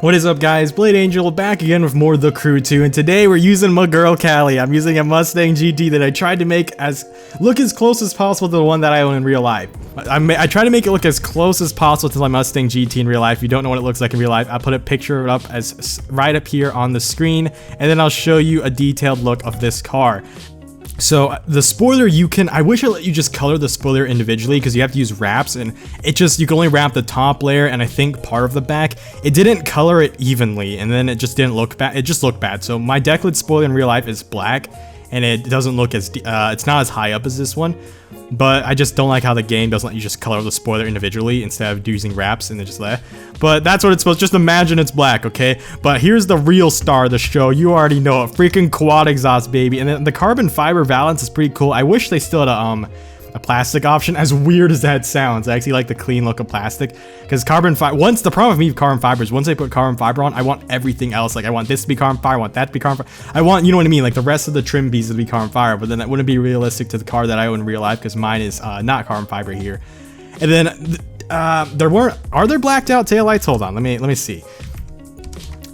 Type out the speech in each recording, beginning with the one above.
What is up, guys? Blade Angel back again with more The Crew 2, and today we're using my girl Callie. I'm using a Mustang GT that I tried to make look as close as possible to the one that I own in real life. I try to make it look as close as possible to my Mustang GT in real life. If you don't know what it looks like in real life, I'll put a picture up as right up here on the screen, and then I'll show you a detailed look of this car. So the spoiler, I wish I let you just color the spoiler individually, because you have to use wraps, and you can only wrap the top layer and I think part of the back. It didn't color it evenly, and then it just didn't look bad. It just looked bad. So my deck lid spoiler in real life is black, and it doesn't look as it's not as high up as this one. But I just don't like how the game doesn't let you just color the spoiler individually instead of using wraps and then just let. But that's what it's supposed. Just imagine it's black, okay? But here's the real star of the show. You already know it. Freaking quad exhaust, baby. And then the carbon fiber valance is pretty cool. I wish they still had a plastic option. As weird as that sounds, I actually like the clean look of plastic, because carbon fiber, the problem with me with carbon fiber is once I put carbon fiber on, I want everything else. Like I want this to be carbon fiber, I want that to be carbon fiber. I want, you know what I mean, like the rest of the trim pieces to be carbon fiber, but then that wouldn't be realistic to the car that I own in real life, because mine is not carbon fiber here. And then are there blacked out taillights? Hold on, let me see.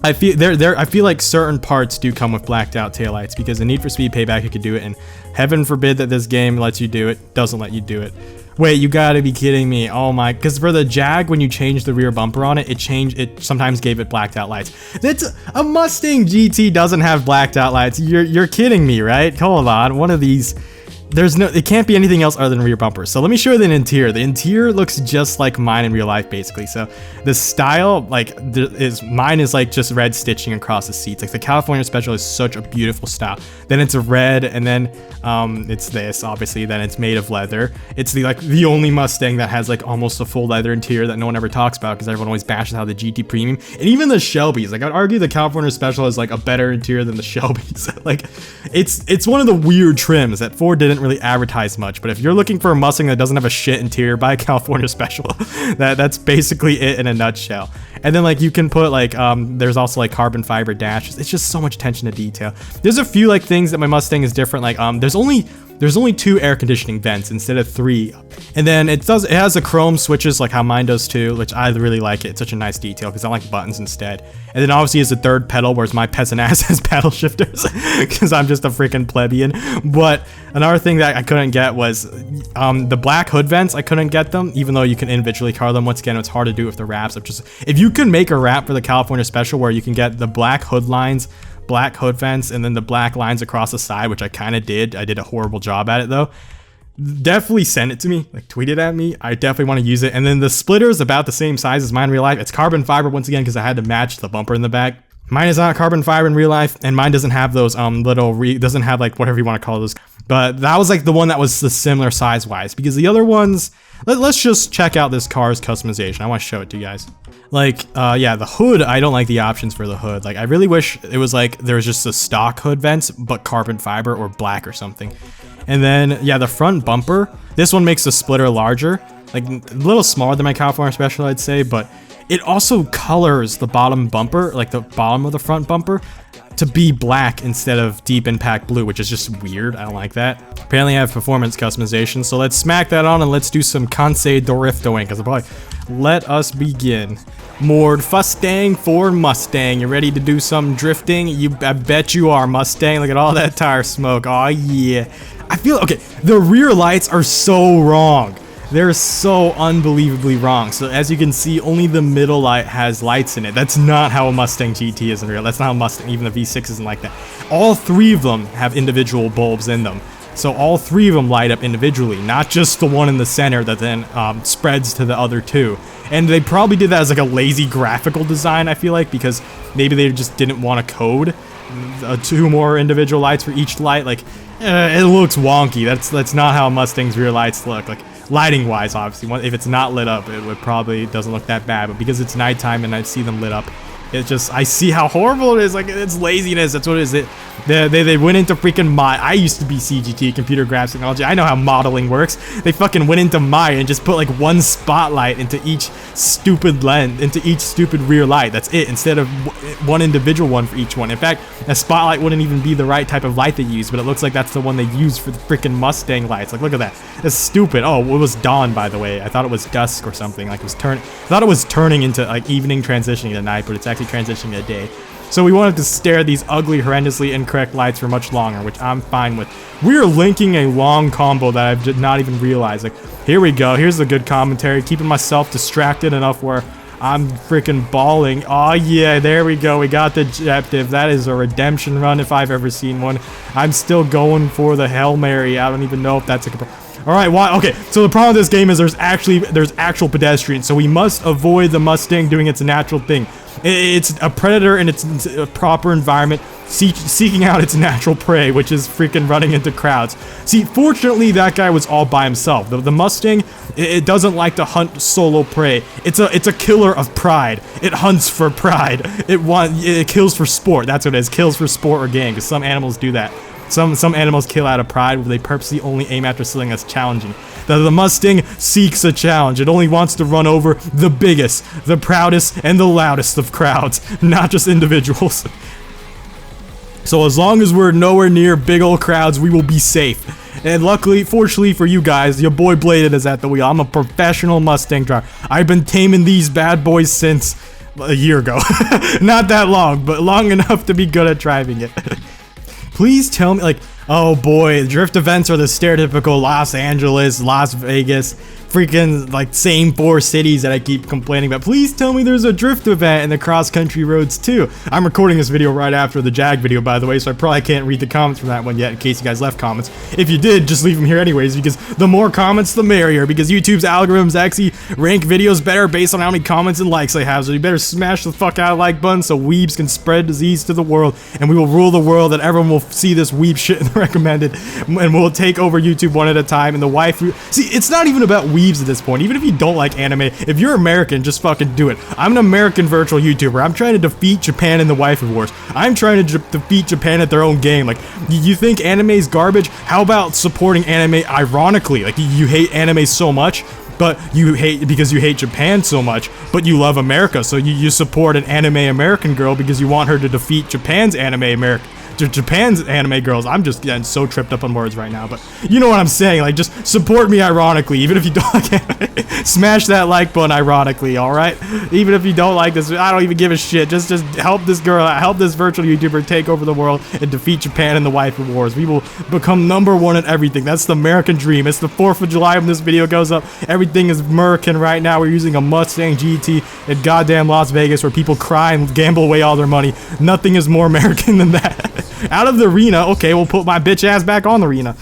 I feel like certain parts do come with blacked out taillights, because in Need for Speed Payback you could do it, and heaven forbid that this game lets you do it, doesn't let you do it. Wait, you gotta be kidding me. Oh my, because for the Jag, when you change the rear bumper on it, it sometimes gave it blacked out lights. That's a Mustang GT doesn't have blacked out lights. You're kidding me, right? Hold on, one of these. It can't be anything else other than rear bumpers. So let me show you the interior. The interior looks just like mine in real life, basically. So the style, mine is like just red stitching across the seats. Like the California Special is such a beautiful style. Then it's a red, and then it's this, obviously. Then it's made of leather. It's the only Mustang that has like almost a full leather interior that no one ever talks about, because everyone always bashes how the GT Premium and even the Shelbys. Like I'd argue the California Special is like a better interior than the Shelbys. Like it's one of the weird trims that Ford didn't really advertise much, but if you're looking for a Mustang that doesn't have a shit interior, buy a California Special. That's basically it in a nutshell. And then like you can put like there's also like carbon fiber dashes. It's just so much attention to detail. There's a few like things that my Mustang is different, like there's only 2 air conditioning vents instead of 3. And then it has the chrome switches like how mine does too, which I really like it. It's such a nice detail because I like buttons instead. And then obviously it's a 3rd pedal, whereas my peasant ass has paddle shifters because I'm just a freaking plebeian. But another thing that I couldn't get was the black hood vents. I couldn't get them, even though you can individually color them. Once again, it's hard to do with the wraps. If you can make a wrap for the California Special where you can get the black hood lines, black hood vents, and then the black lines across the side, which I kind of did. I did a horrible job at it though. Definitely send it to me, like tweet it at me. I definitely want to use it. And then the splitter is about the same size as mine in real life. It's carbon fiber once again because I had to match the bumper in the back. Mine is not carbon fiber in real life, and mine doesn't have those doesn't have like whatever you want to call those. But that was like the one that was the similar size wise, because the other ones, let's just check out this car's customization. I want to show it to you guys. Like yeah, the hood, I don't like the options for the hood. Like I really wish it was like there was just a stock hood vents but carbon fiber or black or something. And then yeah, the front bumper, this one makes the splitter larger, like a little smaller than my California Special, I'd say, but it also colors the bottom bumper, like the bottom of the front bumper, to be black instead of deep impact blue, which is just weird. I don't like that. Apparently I have performance customization, so let's smack that on and let's do some Kansei Driftoing, because boy, let us begin. MORD Fustang Ford Mustang. You ready to do some drifting? I bet you are, Mustang. Look at all that tire smoke. Oh yeah. I feel, okay, the rear lights are so wrong. They're so unbelievably wrong. So as you can see, only the middle light has lights in it. That's not how a Mustang GT is in real. That's not how Mustang, even the V6 isn't like that. All 3 of them have individual bulbs in them. So all 3 of them light up individually, not just the one in the center that then spreads to the other 2. And they probably did that as like a lazy graphical design, I feel like, because maybe they just didn't want to code 2 more individual lights for each light. Like, it looks wonky. That's not how Mustang's rear lights look. Like, lighting wise, obviously, if it's not lit up, it probably doesn't look that bad, but because it's nighttime and I see them lit up, I see how horrible it is. Like, it's laziness. That's what it is. They went into freaking mod. I used to be CGT, computer graphics technology. I know how modeling works. They fucking went into Maya and just put like 1 spotlight into each stupid lens, into each stupid rear light. That's it, instead of 1 individual one for each one. In fact, a spotlight wouldn't even be the right type of light they use, but it looks like that's the one they use for the freaking Mustang lights. Like, look at that. That's stupid. Oh, it was dawn, by the way. I thought it was dusk or something. Like, I thought it was turning into like evening transitioning to night, but it's actually actually transitioning a day. So we wanted to stare at these ugly, horrendously incorrect lights for much longer, which I'm fine with. We're linking a long combo that I've just not even realized. Like, here we go. Here's the good commentary. Keeping myself distracted enough where I'm freaking bawling. Oh yeah, there we go. We got the objective. That is a redemption run if I've ever seen one. I'm still going for the Hail Mary. I don't even know if that's a... Alright, why? Okay, so the problem with this game is there's actual pedestrians, so we must avoid the Mustang doing its natural thing. It's a predator in its proper environment, seeking out its natural prey, which is freaking running into crowds. See, fortunately, that guy was all by himself. The Mustang, it doesn't like to hunt solo prey. It's a killer of pride. It hunts for pride. It kills for sport. That's what it is. Kills for sport or gain, because some animals do that. Some animals kill out of pride, where they purposely only aim after something that's challenging. The Mustang seeks a challenge. It only wants to run over the biggest, the proudest, and the loudest of crowds, not just individuals. So as long as we're nowhere near big old crowds, we will be safe. And luckily, fortunately for you guys, your boy Bladed is at the wheel. I'm a professional Mustang driver. I've been taming these bad boys since a year ago. Not that long, but long enough to be good at driving it. Please tell me, like, oh boy, drift events are the stereotypical Los Angeles, Las Vegas, freaking, like, same 4 cities that I keep complaining about. Please tell me there's a drift event in the cross-country roads, too. I'm recording this video right after the Jag video, by the way, so I probably can't read the comments from that one yet, in case you guys left comments. If you did, just leave them here anyways, because the more comments, the merrier, because YouTube's algorithms actually rank videos better based on how many comments and likes they have, so you better smash the fuck out of like button so weebs can spread disease to the world, and we will rule the world, and everyone will see this weeb shit in the recommended, and we'll take over YouTube one at a time, and the waifu... See, it's not even about weebs at this point. Even if you don't like anime, if you're American, just fucking do it. I'm an American virtual YouTuber. I'm trying to defeat Japan in the waifu wars. I'm trying to defeat Japan at their own game. Like, you think anime is garbage? How about supporting anime ironically? Like, you hate anime so much, but you hate because you hate Japan so much, but you love America, so you support an anime American girl because you want her to defeat Japan's anime anime girls. I'm just getting so tripped up on words right now, but you know what I'm saying. Like, just support me ironically, even if you don't like anime. Smash that like button ironically, alright? Even if you don't like this, I don't even give a shit. Just help this girl, help this virtual YouTuber take over the world and defeat Japan in the waifu wars. We will become #1 in everything. That's the American dream. It's the 4th of July when this video goes up. Everything is American right now. We're using a Mustang GT in goddamn Las Vegas where people cry and gamble away all their money. Nothing is more American than that. Out of the arena. Okay, we'll put my bitch ass back on the arena.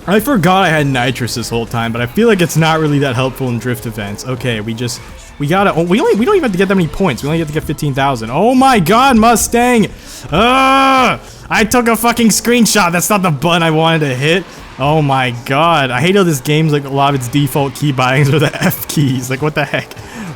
I forgot I had nitrous this whole time, but I feel like it's not really that helpful in drift events. Okay, we don't even have to get that many points. We only have to get 15,000. Oh my god, Mustang! I took a fucking screenshot. That's not the button I wanted to hit. Oh my god. I hate how this game's like a lot of its default key bindings are the F keys. Like, what the heck?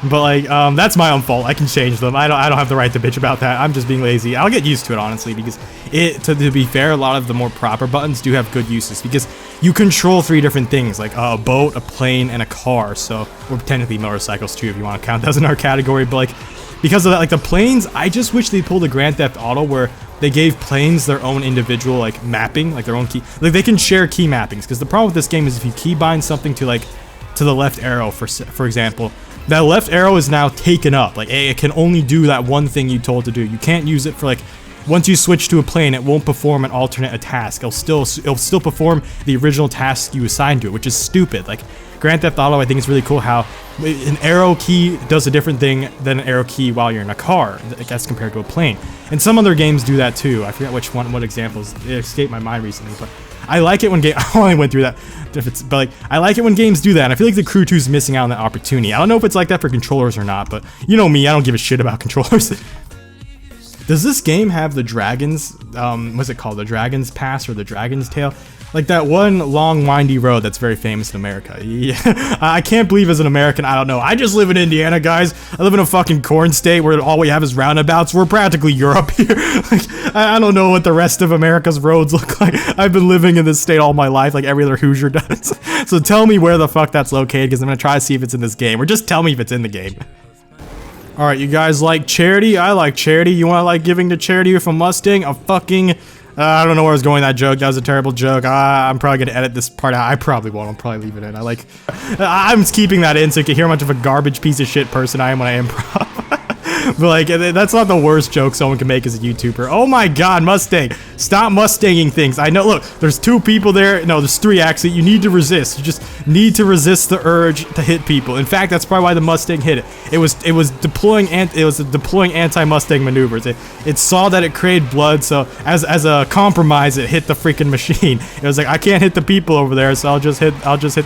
But like, that's my own fault. I can change them. I don't have the right to bitch about that. I'm just being lazy. I'll get used to it, honestly, because to be fair, a lot of the more proper buttons do have good uses, because you control 3 different things, like a boat, a plane, and a car. So, or technically motorcycles too, if you want to count those in our category. But like, because of that, like the planes, I just wish they pulled a Grand Theft Auto where they gave planes their own individual like mapping, like their own key. Like, they can share key mappings, because the problem with this game is if you keybind something to the left arrow, for example, that left arrow is now taken up. Like, it can only do that one thing you told to do. You can't use it for like, once you switch to a plane, it won't perform an alternate task. It'll still perform the original task you assigned to it, which is stupid. Like, Grand Theft Auto, I think it's really cool how an arrow key does a different thing than an arrow key while you're in a car, as compared to a plane. And some other games do that too. I forget what examples. It escaped my mind recently, but I like it when I only went through that. But like, I like it when games do that, and I feel like the Crew 2 is missing out on that opportunity. I don't know if it's like that for controllers or not, but you know me, I don't give a shit about controllers. Does this game have the Dragon's, what's it called? The Dragon's Pass or the Dragon's Tail? Like that one long windy road that's very famous in America. Yeah. I can't believe as an American, I don't know. I just live in Indiana, guys. I live in a fucking corn state where all we have is roundabouts. We're practically Europe here. Like, I don't know what the rest of America's roads look like. I've been living in this state all my life, like every other Hoosier does. So tell me where the fuck that's located, because I'm gonna try to see if it's in this game, or just tell me if it's in the game. Alright, you guys like charity? I like charity. You wanna like giving to charity with a Mustang? A fucking... I don't know where I was going with that joke. That was a terrible joke. I'm probably gonna edit this part out. I probably won't. I'll probably leave it in. I'm keeping that in so you can hear how much of a garbage piece of shit person I am when I improv. But like, that's not the worst joke someone can make as a YouTuber. Oh my god, Mustang, stop Mustanging things. I know, look, there's 2 people there. No, there's 3 actually. You need to resist. You just need to resist the urge to hit people. In fact, that's probably why the Mustang hit it. It was deploying anti-Mustang maneuvers. It saw that it created blood, so as a compromise, it hit the freaking machine. It was like, I can't hit the people over there, so I'll just hit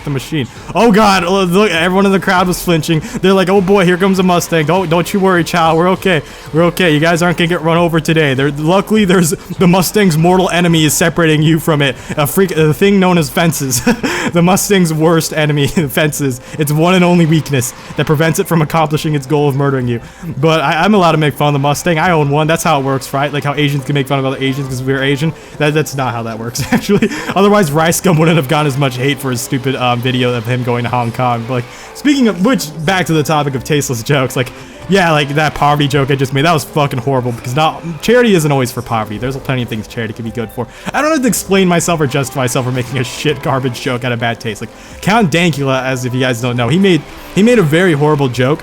the machine. Oh god, look, everyone in the crowd was flinching. They're like, oh boy, here comes a Mustang. Don't you worry, child. We're okay. We're okay. You guys aren't gonna get run over today. Luckily, there's the Mustang's mortal enemy is separating you from it. A thing known as fences. The Mustang's worst enemy, fences. It's one and only weakness that prevents it from accomplishing its goal of murdering you. But I'm allowed to make fun of the Mustang. I own one. That's how it works, right? Like how Asians can make fun of other Asians because we're Asian. That's not how that works, actually. Otherwise, Rice Gum wouldn't have gotten as much hate for his stupid video of him going to Hong Kong. But like, speaking of which, back to the topic of tasteless jokes, like, yeah, like that poverty joke I just made, that was fucking horrible because charity isn't always for poverty. There's plenty of things charity can be good for. I don't have to explain myself or justify myself for making a shit garbage joke out of bad taste. Like Count Dankula, as if you guys don't know, he made a very horrible joke.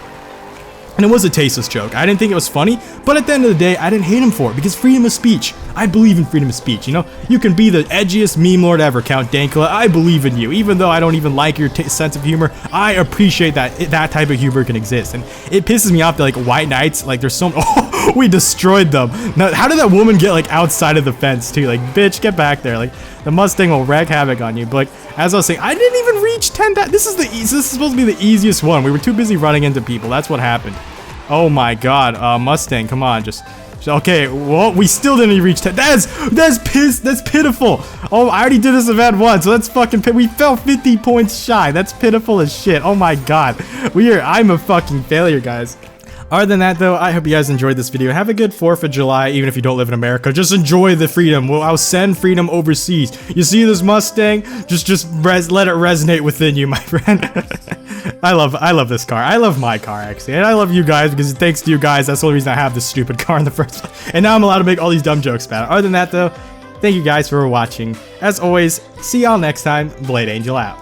And it was a tasteless joke. I didn't think it was funny, but at the end of the day, I didn't hate him for it because freedom of speech. I believe in freedom of speech, you know? You can be the edgiest meme lord ever, Count Dankula. I believe in you. Even though I don't even like your sense of humor, I appreciate that that type of humor can exist. And it pisses me off that, like, white knights, like, there's so... Oh, we destroyed them. Now, how did that woman get, like, outside of the fence, too? Like, bitch, get back there. Like, the Mustang will wreak havoc on you. But, like, as I was saying, I didn't even reach 10,000. This is supposed to be the easiest one. We were too busy running into people. That's what happened. Oh my god, Mustang, come on, just okay, well, we still didn't even reach 10. That's pitiful. Oh, I already did this event once, so that's fucking we fell 50 points shy. That's pitiful as shit. Oh my god. I'm a fucking failure, guys. Other than that, though, I hope you guys enjoyed this video. Have a good 4th of July, even if you don't live in America. Just enjoy the freedom. Well, I'll send freedom overseas. You see this Mustang? Just let it resonate within you, my friend. I love this car. I love my car, actually. And I love you guys, because thanks to you guys, that's the only reason I have this stupid car in the first place. And now I'm allowed to make all these dumb jokes about it. Other than that, though, thank you guys for watching. As always, see y'all next time. Blade Angel out.